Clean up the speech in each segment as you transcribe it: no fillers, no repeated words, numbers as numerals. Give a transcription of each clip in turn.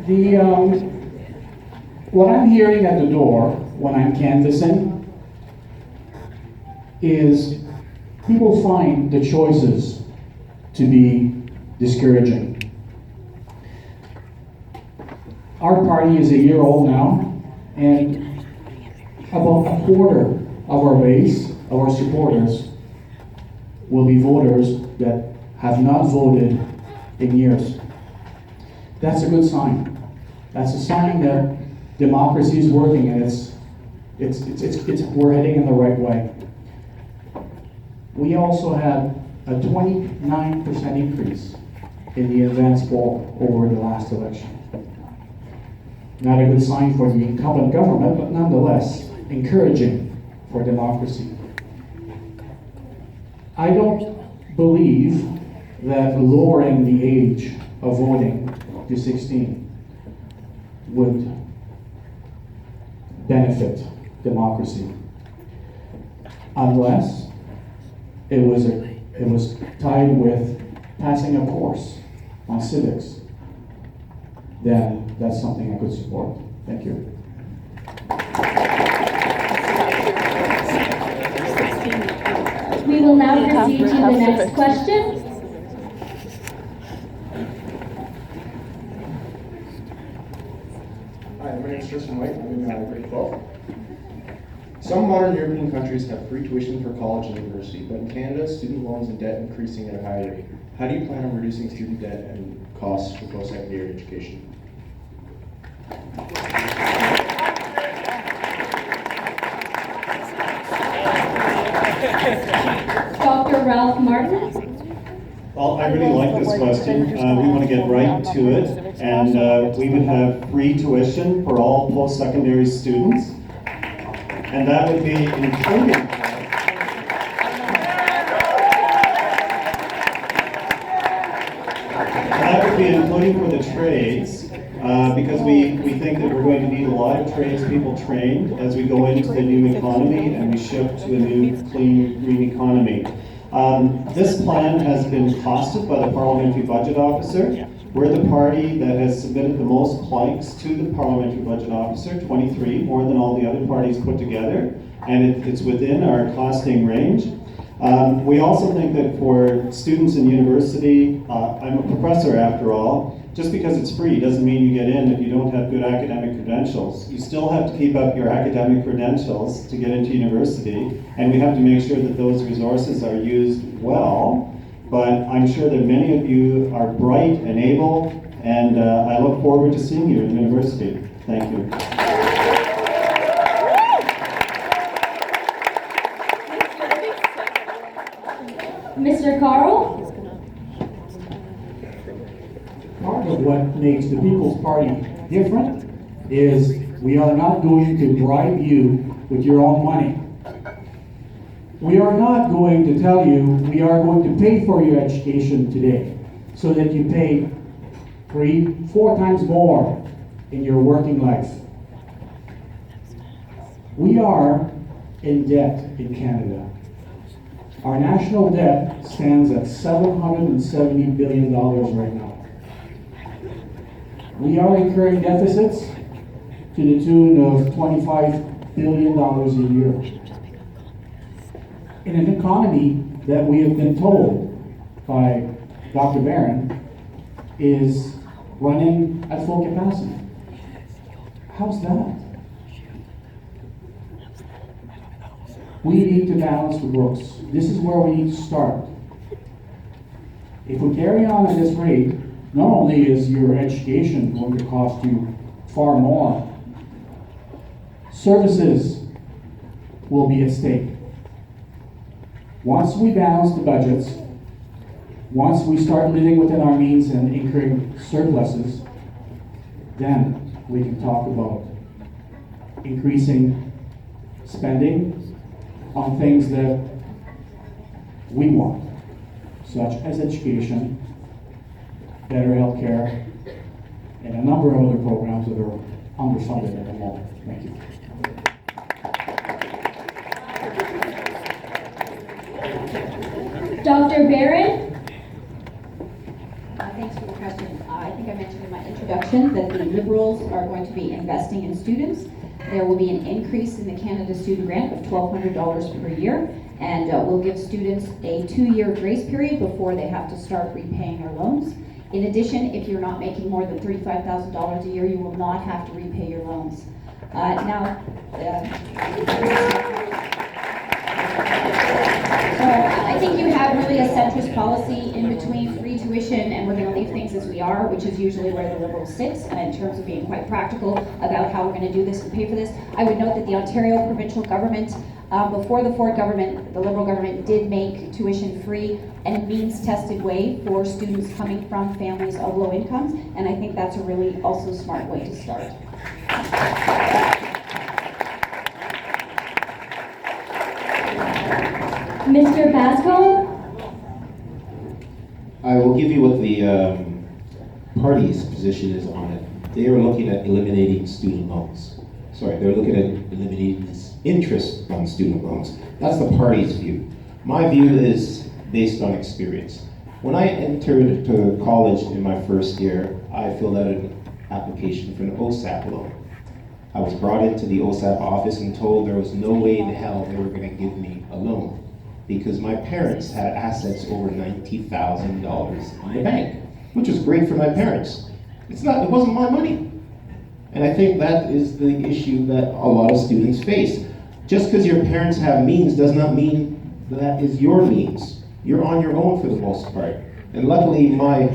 The what I'm hearing at the door when I'm canvassing is people find the choices to be discouraging. Our party is a year old now, and about a quarter of our base, of our supporters, will be voters that have not voted in years. That's a good sign. That's a sign that democracy is working, and we're heading in the right way. We also had a 29% increase in the advance poll over the last election. Not a good sign for the incumbent government, but nonetheless encouraging for democracy. I don't believe that lowering the age of voting to 16 would benefit democracy unless it was tied with passing a course on civics. Then that's something I could support. Thank you. We will now proceed to the next question. Hi, my name is Tristan White. I'm in grade 12. Some modern European countries have free tuition for college and university, but in Canada, student loans and debt increasing at a high rate. How do you plan on reducing student debt and costs for post-secondary education? Dr. Ralph Martin. Well, I really like this question. We want to get right to it, and we would have free tuition for all post-secondary students, and that would be including for the trades, because we think that we're going to need a lot of tradespeople trained as we go into the new economy and we shift to a new clean green economy. This plan has been costed by the Parliamentary Budget Officer. We're the party that has submitted the most planks to the Parliamentary Budget Officer, 23, more than all the other parties put together, and it's within our costing range. We also think that for students in university, I'm a professor after all, just because it's free doesn't mean you get in if you don't have good academic credentials. You still have to keep up your academic credentials to get into university, and we have to make sure that those resources are used well. But I'm sure that many of you are bright and able, and I look forward to seeing you at university. Thank you. Mr. Carle. Part of what makes the People's Party different is we are not going to bribe you with your own money. We are not going to tell you we are going to pay for your education today so that you pay 3, 4 times more in your working life. We are in debt in Canada. Our national debt stands at $770 billion right now. We are incurring deficits to the tune of $25 billion a year. In an economy that we have been told by Dr. Barron is running at full capacity. How's that? We need to balance the books. This is where we need to start. If we carry on at this rate, not only is your education going to cost you far more, services will be at stake. Once we balance the budgets, once we start living within our means and incurring surpluses, then we can talk about increasing spending on things that we want, such as education, better health care, and a number of other programs that are underfunded at the moment. Thank you. Dr. Barron. Thanks for the question. question. I think I mentioned in my introduction that the Liberals are going to be investing in students. There will be an increase in the Canada Student Grant of $1,200 per year, and we'll give students a 2-year grace period before they have to start repaying their loans. In addition, if you're not making more than $35,000 a year, you will not have to repay your loans. I think you have really a centrist policy in between free tuition and we're going to leave things as we are, which is usually where the Liberals sits, in terms of being quite practical about how we're going to do this and pay for this. I would note that the Ontario provincial government, before the Ford government, the Liberal government did make tuition free and a means-tested way for students coming from families of low incomes, and I think that's a really also smart way to start. Mr. Bascombe? I will give you what the party's position is on it. They are looking at eliminating student loans. Sorry, they're looking at eliminating this interest on student loans. That's the party's view. My view is based on experience. When I entered to college in my first year, I filled out an application for an OSAP loan. I was brought into the OSAP office and told there was no way in hell they were going to give me a loan because my parents had assets over $90,000 in the bank, which was great for my parents. It wasn't my money. And I think that is the issue that a lot of students face. Just because your parents have means does not mean that is your means. You're on your own for the most part. And luckily my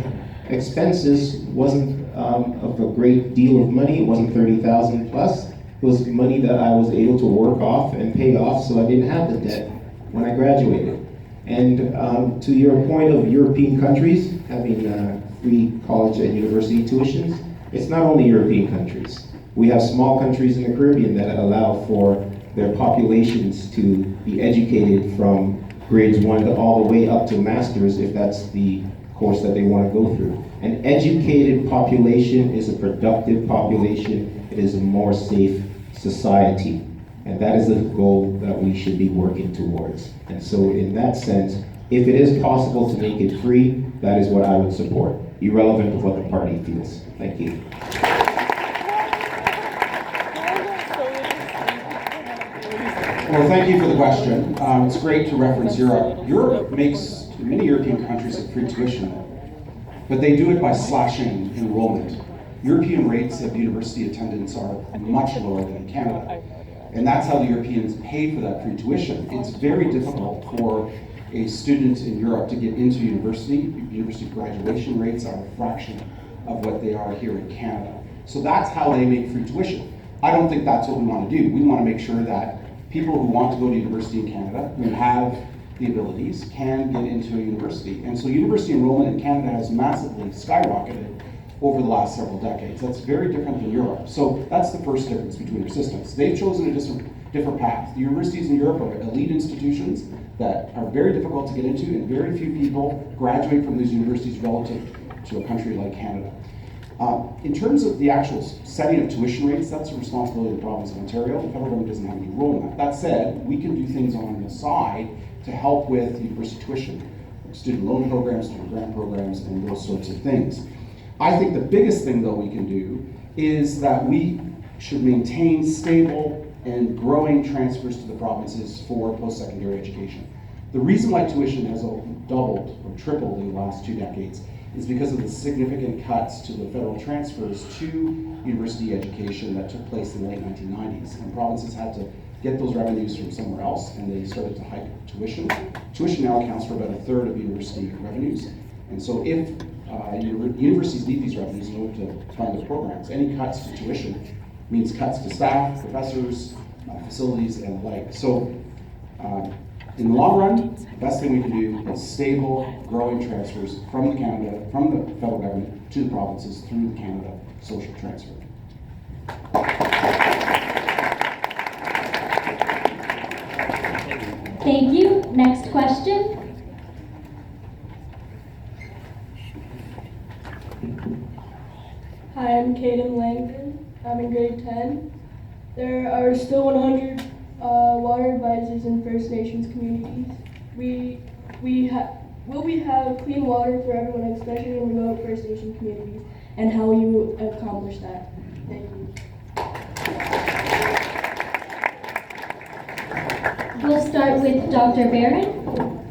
expenses wasn't of a great deal of money. It wasn't $30,000 plus. It was money that I was able to work off and pay off so I didn't have the debt when I graduated. And to your point of European countries having free college and university tuitions, it's not only European countries. We have small countries in the Caribbean that allow for their populations to be educated from grades 1 to all the way up to masters if that's the course that they want to go through. An educated population is a productive population. It is a more safe society. And that is the goal that we should be working towards. And so in that sense, if it is possible to make it free, that is what I would support, irrelevant of what the party feels. Thank you. Well, thank you for the question. It's great to reference Europe. Europe makes, many European countries have free tuition, but they do it by slashing enrollment. European rates of university attendance are much lower than in Canada. And that's how the Europeans pay for that free tuition. It's very difficult for a student in Europe to get into university. University graduation rates are a fraction of what they are here in Canada. So that's how they make free tuition. I don't think that's what we want to do. We want to make sure that people who want to go to university in Canada, who have the abilities, can get into a university. And so university enrollment in Canada has massively skyrocketed over the last several decades. That's very different than Europe. So that's the first difference between our systems. They've chosen a different path. The universities in Europe are elite institutions that are very difficult to get into, and very few people graduate from these universities relative to a country like Canada. In terms of the actual setting of tuition rates, that's the responsibility of the province of Ontario. The federal government doesn't have any role in that. That said, we can do things on the side to help with university tuition, student loan programs, student grant programs, and those sorts of things. I think the biggest thing, though, we can do is that we should maintain stable and growing transfers to the provinces for post-secondary education. The reason why tuition has doubled or tripled in the last 2 decades is because of the significant cuts to the federal transfers to university education that took place in the late 1990s. And provinces had to get those revenues from somewhere else, and they started to hike tuition. Tuition now accounts for about 1/3 of university revenues. And so if universities need these revenues in order to fund their programs, any cuts to tuition means cuts to staff, professors, facilities, and the like. So in the long run, the best thing we can do is stable, growing transfers from Canada, from the federal government to the provinces through the Canada Social Transfer. Thank you. Next question. Hi, I'm Caden Langdon. I'm in grade 10. There are still 100 water advisors in First Nations communities. We will we have clean water for everyone, especially in remote First Nation communities, and how will you accomplish that? Thank you. We'll start with Dr. Barron.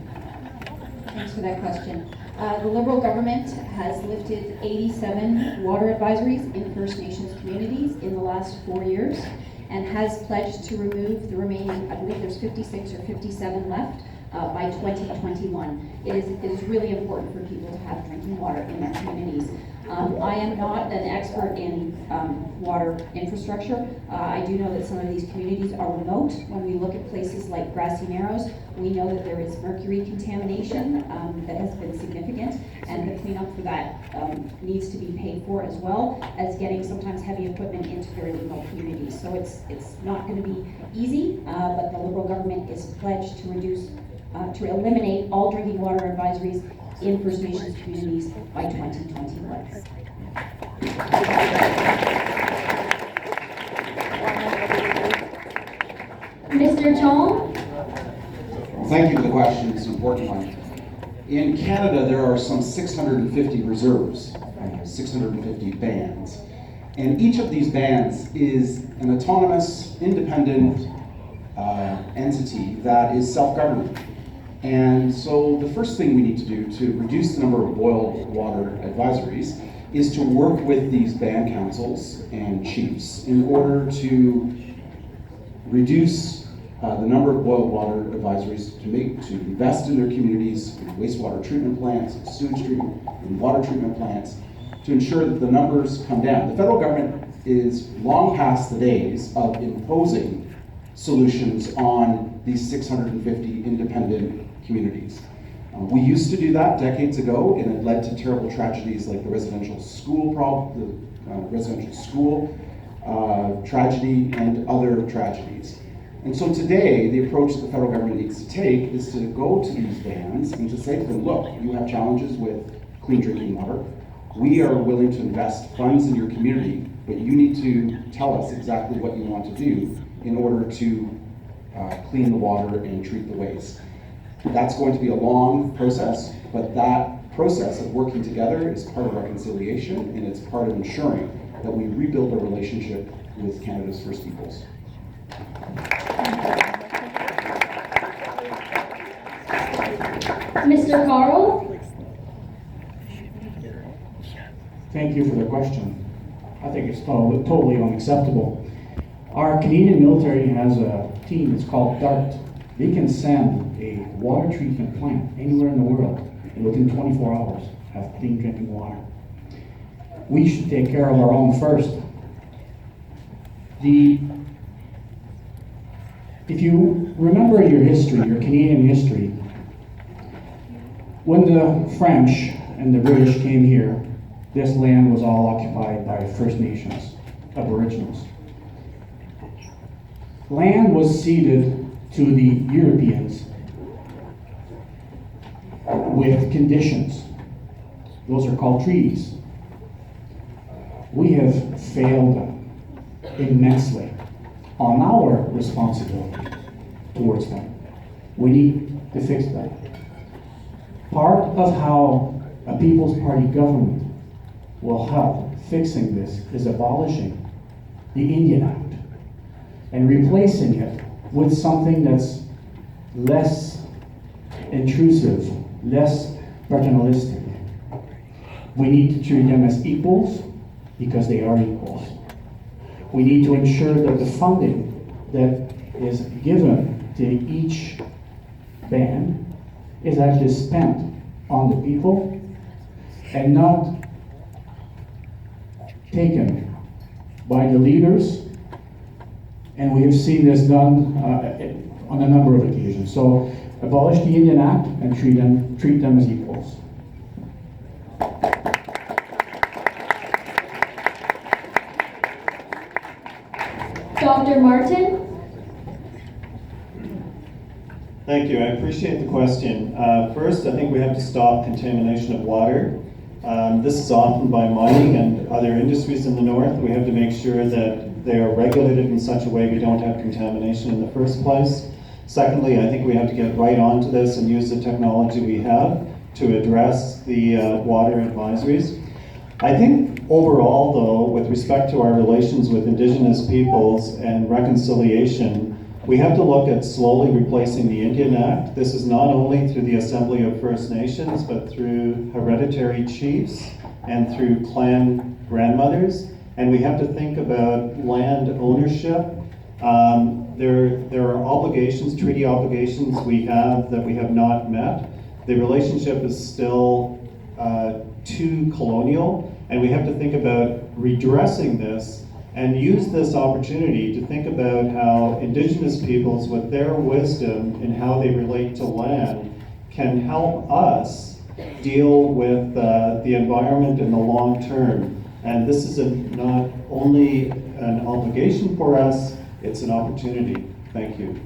Thanks for that question. The Liberal government has lifted 87 water advisories in First Nations communities in the last 4 years and has pledged to remove the remaining, I believe there's 56 or 57 left, by 2021. It is really important for people to have drinking water in their communities. I am not an expert in water infrastructure. I do know that some of these communities are remote. When we look at places like Grassy Narrows, we know that there is mercury contamination that has been significant, and the cleanup for that needs to be paid for, as well as getting sometimes heavy equipment into very remote communities. So it's not going to be easy, but the Liberal government is pledged to eliminate all drinking water advisories in First Nations communities by 2021. Mr. Chong. Thank you for the question, it's an important one. In Canada, there are some 650 reserves, 650 bands. And each of these bands is an autonomous, independent entity that is self-governing. And so the first thing we need to do to reduce the number of boiled water advisories is to work with these band councils and chiefs in order to reduce the number of boiled water advisories, to invest in their communities, in wastewater treatment plants, in sewage treatment, in water treatment plants, to ensure that the numbers come down. The federal government is long past the days of imposing solutions on these 650 independent communities. We used to do that decades ago, and it led to terrible tragedies like the residential school tragedy and other tragedies. And so today, the approach that the federal government needs to take is to go to these bands and to say to them, look, you have challenges with clean drinking water. We are willing to invest funds in your community, but you need to tell us exactly what you want to do in order to clean the water and treat the waste. That's going to be a long process, but that process of working together is part of reconciliation, and it's part of ensuring that we rebuild a relationship with Canada's First Peoples. Mr. Carle. Thank you for the question. I think it's totally unacceptable. Our Canadian military has a team, it's called DART. They can send a water treatment plant anywhere in the world and within 24 hours have clean drinking water. We should take care of our own first. If you remember your history, your Canadian history, when the French and the British came here, this land was all occupied by First Nations, Aboriginals. Land was ceded to the Europeans with conditions. Those are called treaties. We have failed immensely on our responsibility towards them. We need to fix that. Part of how a People's Party government will help fixing this is abolishing the Indian Act and replacing it with something that's less intrusive, less paternalistic. We need to treat them as equals because they are equals. We need to ensure that the funding that is given to each band is actually spent on the people and not taken by the leaders. And we have seen this done on a number of occasions. So abolish the Indian Act and treat them as equals. Dr. Martin. Thank you. I appreciate the question. First, I think we have to stop contamination of water. This is often by mining and other industries in the north. We have to make sure that they are regulated in such a way we don't have contamination in the first place. Secondly, I think we have to get right onto this and use the technology we have to address the water advisories. I think overall, though, with respect to our relations with Indigenous peoples and reconciliation, we have to look at slowly replacing the Indian Act. This is not only through the Assembly of First Nations, but through hereditary chiefs and through clan grandmothers. And we have to think about land ownership. There are obligations, treaty obligations we have that we have not met. The relationship is still too colonial, and we have to think about redressing this and use this opportunity to think about how Indigenous peoples, with their wisdom in how they relate to land, can help us deal with the environment in the long term. And this is not only an obligation for us, it's an opportunity. Thank you.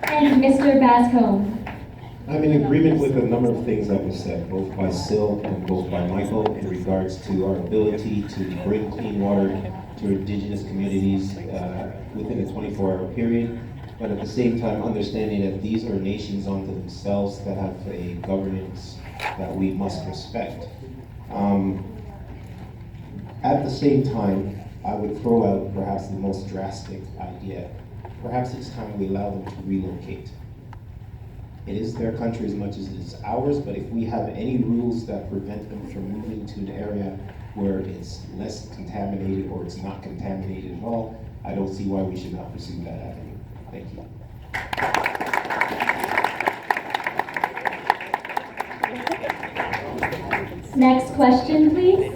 And Mr. Bascombe. I'm in agreement with a number of things that were said, both by Sil and both by Michael, in regards to our ability to bring clean water to Indigenous communities within a 24-hour period, but at the same time understanding that these are nations unto themselves that have a governance that we must respect. At the same time, I would throw out perhaps the most drastic idea. Perhaps it's time we allow them to relocate. It is their country as much as it is ours, but if we have any rules that prevent them from moving to an area where it's less contaminated or it's not contaminated at all, I don't see why we should not pursue that avenue. Thank you. Next question, please.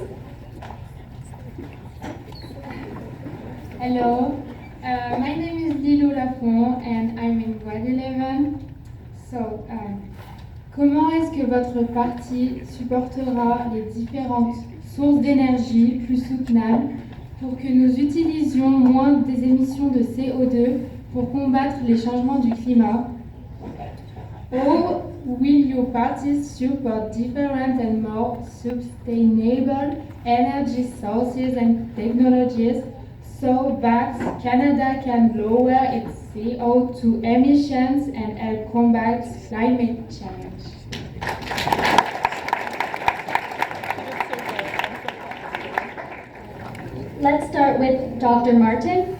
Hello, my name is Lilou Lafont and I'm in grade 11. So, comment est-ce que votre parti supportera les différentes sources d'énergie plus soutenables pour que nous utilisions moins des émissions de CO2 pour combattre les changements du climat? Or will your party support different and more sustainable energy sources and technologies so that Canada can lower its CO2 emissions and help combat climate change? Let's start with Dr. Martin.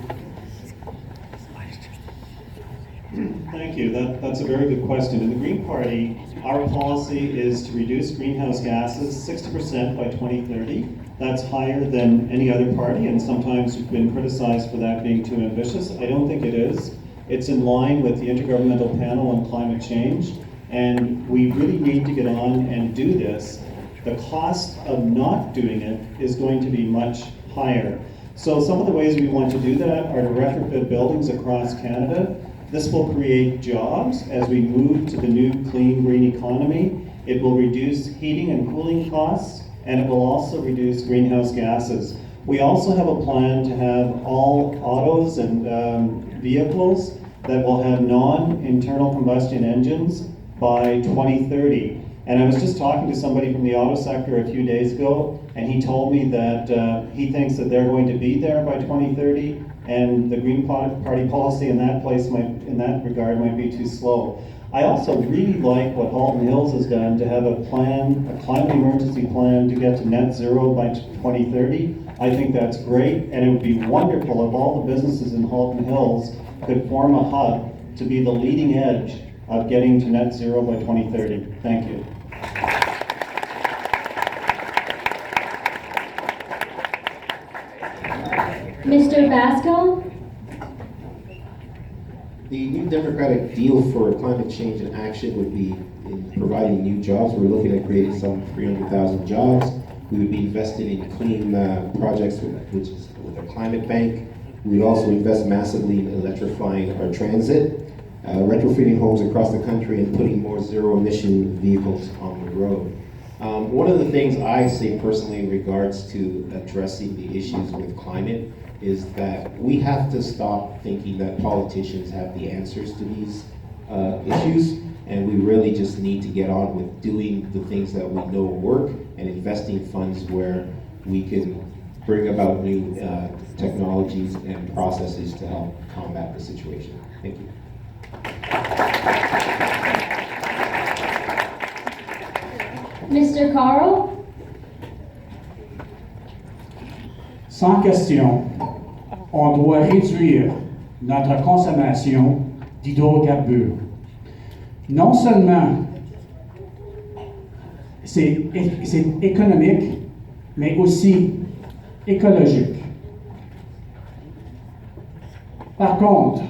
Thank you. That's a very good question. In the Green Party, our policy is to reduce greenhouse gases 60% by 2030. That's higher than any other party, and sometimes we've been criticized for that being too ambitious. I don't think it is. It's in line with the Intergovernmental Panel on Climate Change, and we really need to get on and do this. The cost of not doing it is going to be much higher. So some of the ways we want to do that are to retrofit buildings across Canada. This will create jobs as we move to the new clean green economy. It will reduce heating and cooling costs, and it will also reduce greenhouse gases. We also have a plan to have all autos and vehicles that will have non-internal combustion engines by 2030. And I was just talking to somebody from the auto sector a few days ago, and he told me that he thinks that they're going to be there by 2030, and the Green Party policy in that regard might be too slow. I also really like what Halton Hills has done to have a plan, a climate emergency plan to get to net zero by 2030. I think that's great, and it would be wonderful if all the businesses in Halton Hills could form a hub to be the leading edge of getting to net zero by 2030. Thank you. Mr. Bascombe. The new Democratic deal for climate change and action would be in providing new jobs. We're looking at creating some 300,000 jobs. We would be investing in clean projects with a climate bank. We would also invest massively in electrifying our transit, retrofitting homes across the country, and putting more zero-emission vehicles on the road. One of the things I say personally in regards to addressing the issues with climate is that we have to stop thinking that politicians have the answers to these issues, and we really just need to get on with doing the things that we know work and investing funds where we can bring about new technologies and processes to help combat the situation. Thank you. Mr. Carle? Sans question, on doit réduire notre consommation d'hydrocarbures. Non seulement c'est économique, mais aussi écologique. Par contre,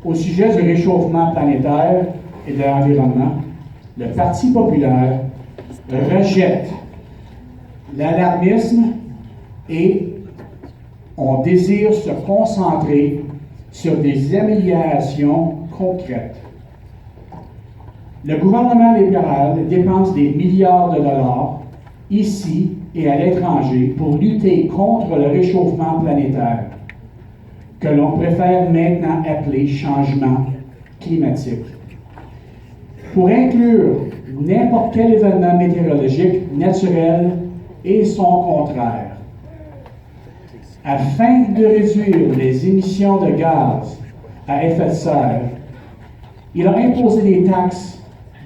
au sujet du réchauffement planétaire et de l'environnement, le Parti populaire rejette l'alarmisme et on désire se concentrer sur des améliorations concrètes. Le gouvernement libéral dépense des milliards de dollars ici et à l'étranger pour lutter contre le réchauffement planétaire, que l'on préfère maintenant appeler changement climatique. Pour inclure n'importe quel événement météorologique naturel et son contraire. Afin de réduire les émissions de gaz à effet de serre, il a imposé des taxes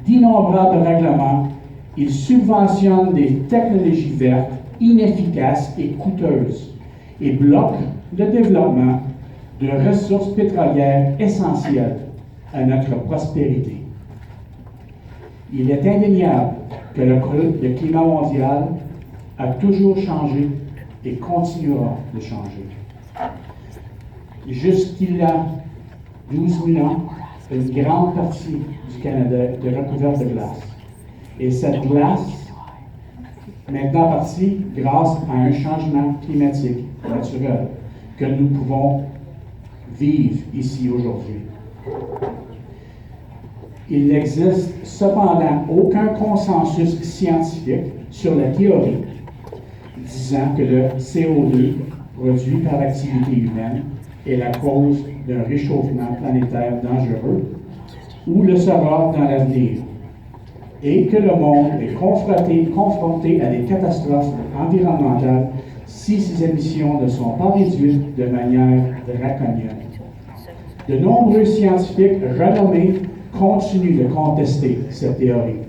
d'innombrables règlements. Il subventionne des technologies vertes inefficaces et coûteuses et bloque le développement de ressources pétrolières essentielles à notre prospérité. Il est indéniable que le climat mondial a toujours changé et continuera de changer. Jusqu'il y a 12 000 ans, une grande partie du Canada était recouverte de glace. Et cette glace, maintenant partie grâce à un changement climatique naturel que nous pouvons vivre ici aujourd'hui. Il n'existe cependant aucun consensus scientifique sur la théorie disant que le CO2 produit par l'activité humaine est la cause d'un réchauffement planétaire dangereux ou le sera dans l'avenir, et que le monde est confronté à des catastrophes environnementales si ces émissions ne sont pas réduites de manière draconienne. De nombreux scientifiques renommés continuent de contester cette théorie.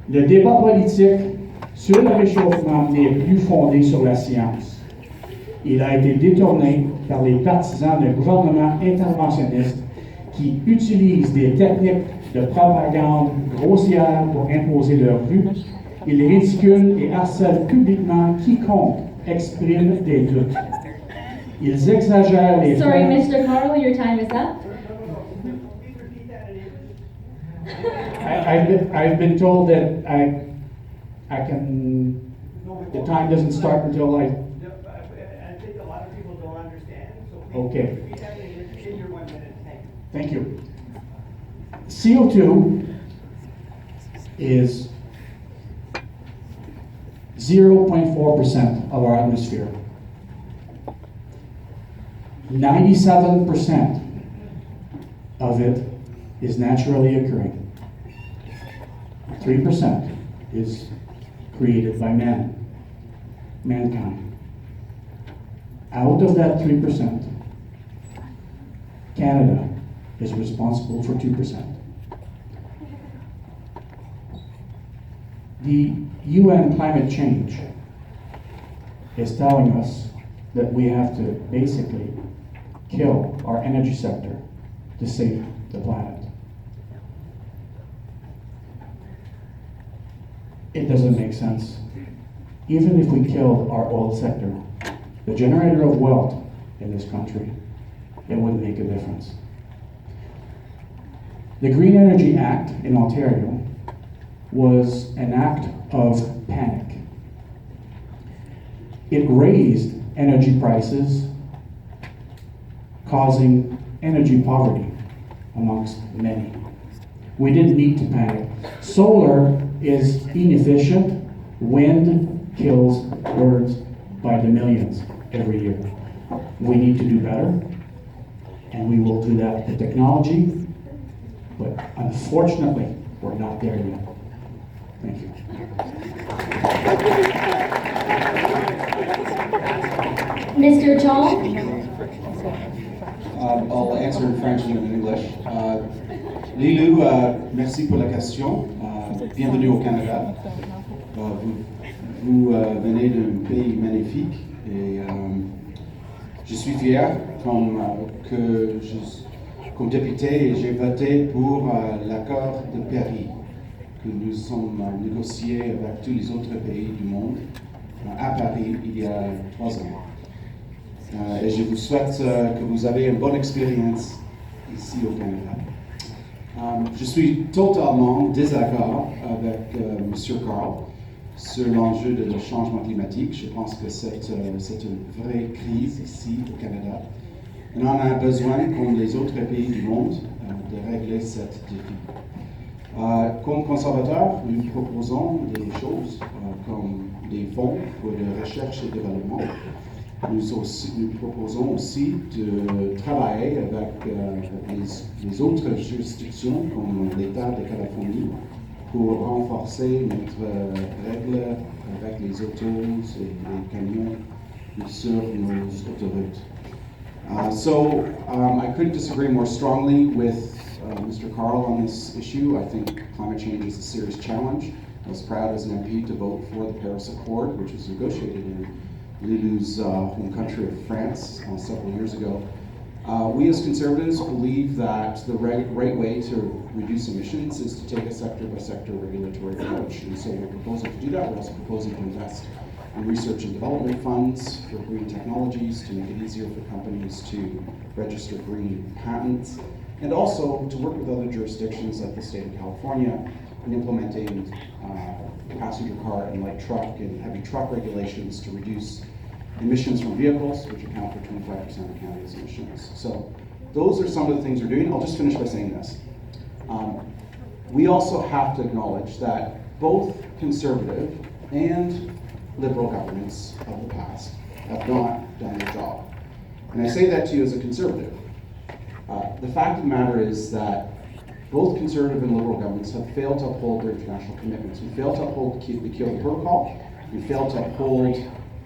Le débat politique sur le réchauffement n'est plus fondé sur la science. Il a été détourné par les partisans d'un gouvernement interventionniste qui utilisent des techniques de propagande grossière pour imposer leur vue. Ils ridiculent et harcèlent publiquement quiconque exprime des doutes. Ils exagèrent les Sorry, faits. Mr. Carle, your time is up. I've been told that I can, the time doesn't start until I, I think a lot of people don't understand, so okay. repeat that in your 1 minute. Thank you. CO2 is 0.4% of our atmosphere. 97% of it is naturally occurring. 3% is created by mankind. Out of that 3%, Canada is responsible for 2%. The UN climate change is telling us that we have to basically kill our energy sector to save the planet. It doesn't make sense. Even if we killed our oil sector, the generator of wealth in this country, it wouldn't make a difference. The Green Energy Act in Ontario was an act of panic. It raised energy prices, causing energy poverty amongst many. We didn't need to panic. Solar is inefficient. Wind kills birds by the millions every year. We need to do better, and we will do that with technology, but unfortunately, we're not there yet. Thank you. Mr. Chong? I'll answer in French and in English. Lilou, merci pour la question. Bienvenue au Canada. Vous venez d'un pays magnifique et je suis fier comme député, j'ai voté pour l'accord de Paris que nous sommes négociés avec tous les autres pays du monde à Paris il y a 3 ans. Et je vous souhaite que vous avez une bonne expérience ici au Canada. Je suis totalement désaccord avec M. Carle sur l'enjeu de changement climatique. Je pense que c'est une vraie crise ici au Canada. Et on a besoin, comme les autres pays du monde, de régler cette défi. Comme conservateurs, nous proposons des choses comme des fonds pour la recherche et développement. Nous proposons aussi de travailler avec les autres juridictions comme l'État de Californie pour renforcer notre règle avec les autos et les camions sur nos autoroutes. I couldn't disagree more strongly with Mr. Carle on this issue. I think climate change is a serious challenge. I was proud as an MP to vote for the Paris Accord, which was negotiated in Lilou's home country of France several years ago. We as Conservatives believe that the right way to reduce emissions is to take a sector-by-sector regulatory approach. And so we're proposing to do that. We're also proposing to invest in research and development funds for green technologies to make it easier for companies to register green patents, and also to work with other jurisdictions like the state of California in implementing passenger car and light truck and heavy truck regulations to reduce emissions from vehicles, which account for 25% of Canada's emissions. So those are some of the things we're doing. I'll just finish by saying this. We also have to acknowledge that both Conservative and Liberal governments of the past have not done their job. And I say that to you as a Conservative. The fact of the matter is that both Conservative and Liberal governments have failed to uphold their international commitments. We failed to uphold the Kyoto Protocol. We failed to uphold,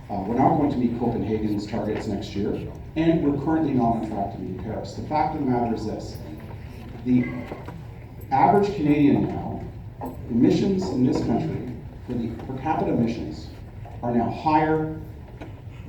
we're not going to meet Copenhagen's targets next year, and we're currently not on track to meet Paris. The fact of the matter is this. The average Canadian now, emissions in this country, for the per capita emissions, are now higher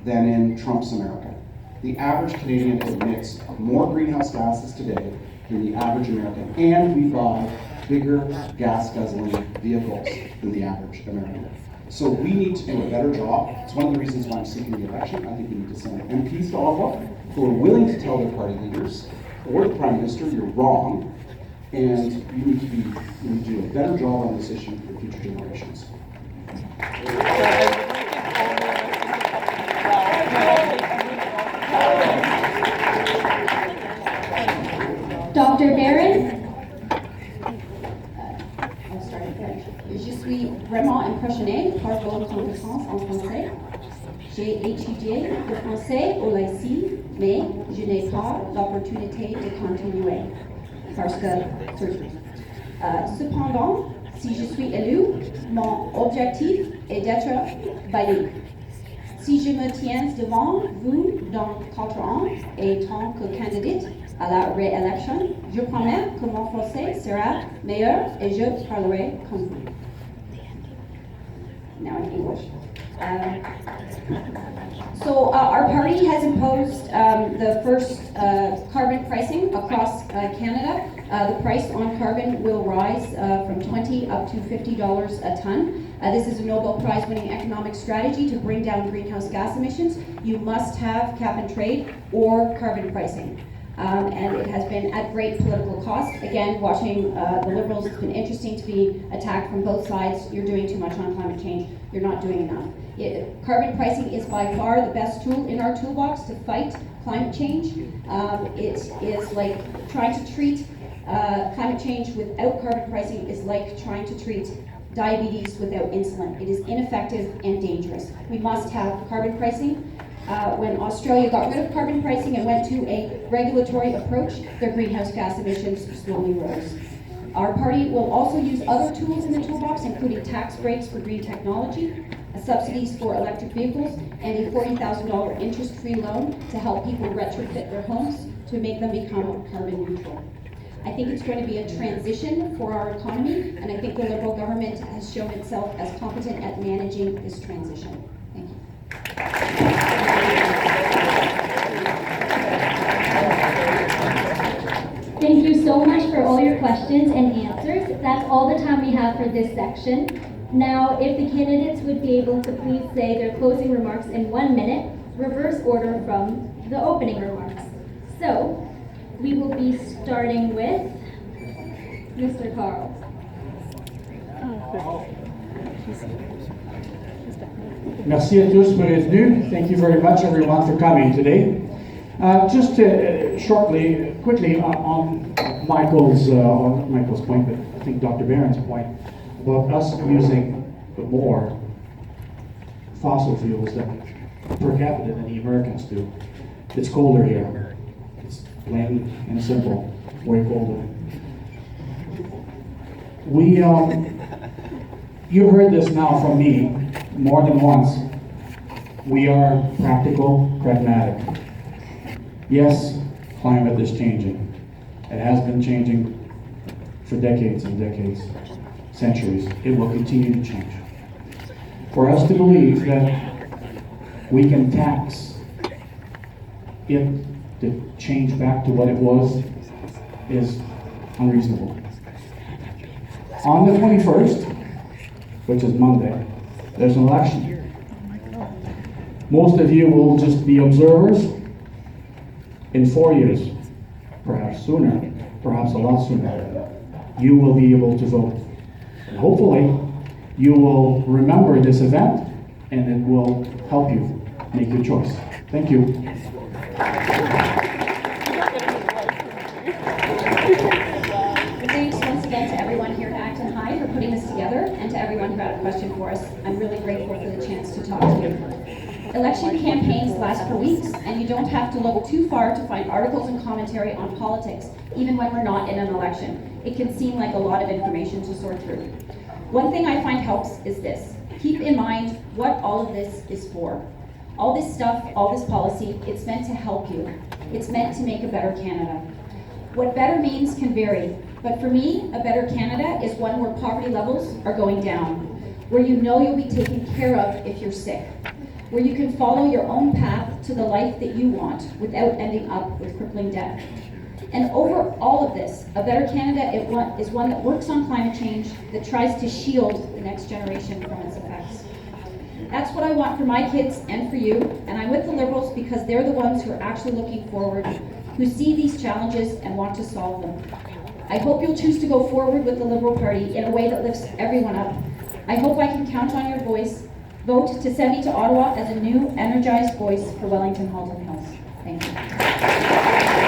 than in Trump's America. The average Canadian emits more greenhouse gases today than the average American, and we buy bigger gas guzzling vehicles than the average American. So we need to do a better job. It's one of the reasons why I'm seeking re-election. I think we need to send MPs to Ottawa who are willing to tell their party leaders or the Prime Minister, you're wrong, and you need to do a better job on this issue for future generations. Dr. Barron, I'll start in French. Je suis vraiment impressionnée par vos compétences en français. J'ai étudié le français au lycée, mais je n'ai pas l'opportunité de continuer parce que cependant, si je suis élu, mon objectif est d'être valide. Si je me tiens devant vous dans 4 ans et tant que candidate à la réélection, je promets que mon français sera meilleur et je parlerai comme vous. Now in English. Our party has imposed the first carbon pricing across Canada. The price on carbon will rise from $20 up to $50 a ton. This is a Nobel Prize winning economic strategy to bring down greenhouse gas emissions. You must have cap and trade or carbon pricing. And it has been at great political cost. Again, watching the Liberals, it's been interesting to be attacked from both sides. You're doing too much on climate change. You're not doing enough. Carbon pricing is by far the best tool in our toolbox to fight climate change. It is like trying to treat climate change without carbon pricing is like trying to treat diabetes without insulin. It is ineffective and dangerous. We must have carbon pricing. When Australia got rid of carbon pricing and went to a regulatory approach, their greenhouse gas emissions slowly rose. Our party will also use other tools in the toolbox, including tax breaks for green technology, subsidies for electric vehicles, and a $40,000 interest-free loan to help people retrofit their homes to make them become carbon neutral. I think it's going to be a transition for our economy, and I think the Liberal government has shown itself as competent at managing this transition. Thank you. Thank you so much for all your questions and answers. That's all the time we have for this section. Now, if the candidates would be able to please say their closing remarks in 1 minute, reverse order from the opening remarks. So, we will be starting with Mr. Carle. Merci à tous pour être venus. Thank you very much, everyone, for coming today. Just shortly, quickly on Michael's point, but I think Dr. Barron's point about us using more fossil fuels than per capita than the Americans do. It's colder here. It's plain and simple, way colder. You heard this now from me more than once. We are practical, pragmatic. Yes, climate is changing. It has been changing for decades and decades, centuries. It will continue to change. For us to believe that we can tax it to change back to what it was is unreasonable. On the 21st, which is Monday, there's an election. Most of you will just be observers. In 4 years, perhaps sooner, perhaps a lot sooner, you will be able to vote. And hopefully, you will remember this event and it will help you make your choice. Thank you. Thanks once again to everyone here at Acton High for putting this together, and to everyone who had a question for us. I'm really grateful for the chance to talk to you. Election campaigns last for weeks, and you don't have to look too far to find articles and commentary on politics, even when we're not in an election. It can seem like a lot of information to sort through. One thing I find helps is this. Keep in mind what all of this is for. All this stuff, all this policy, it's meant to help you. It's meant to make a better Canada. What better means can vary, but for me, a better Canada is one where poverty levels are going down, where you know you'll be taken care of if you're sick, where you can follow your own path to the life that you want without ending up with crippling debt. And over all of this, a better Canada is one that works on climate change, that tries to shield the next generation from its effects. That's what I want for my kids and for you, and I'm with the Liberals because they're the ones who are actually looking forward, who see these challenges and want to solve them. I hope you'll choose to go forward with the Liberal Party in a way that lifts everyone up. I hope I can count on your voice. Vote to send me to Ottawa as a new, energized voice for Wellington Halton Hills. Thank you.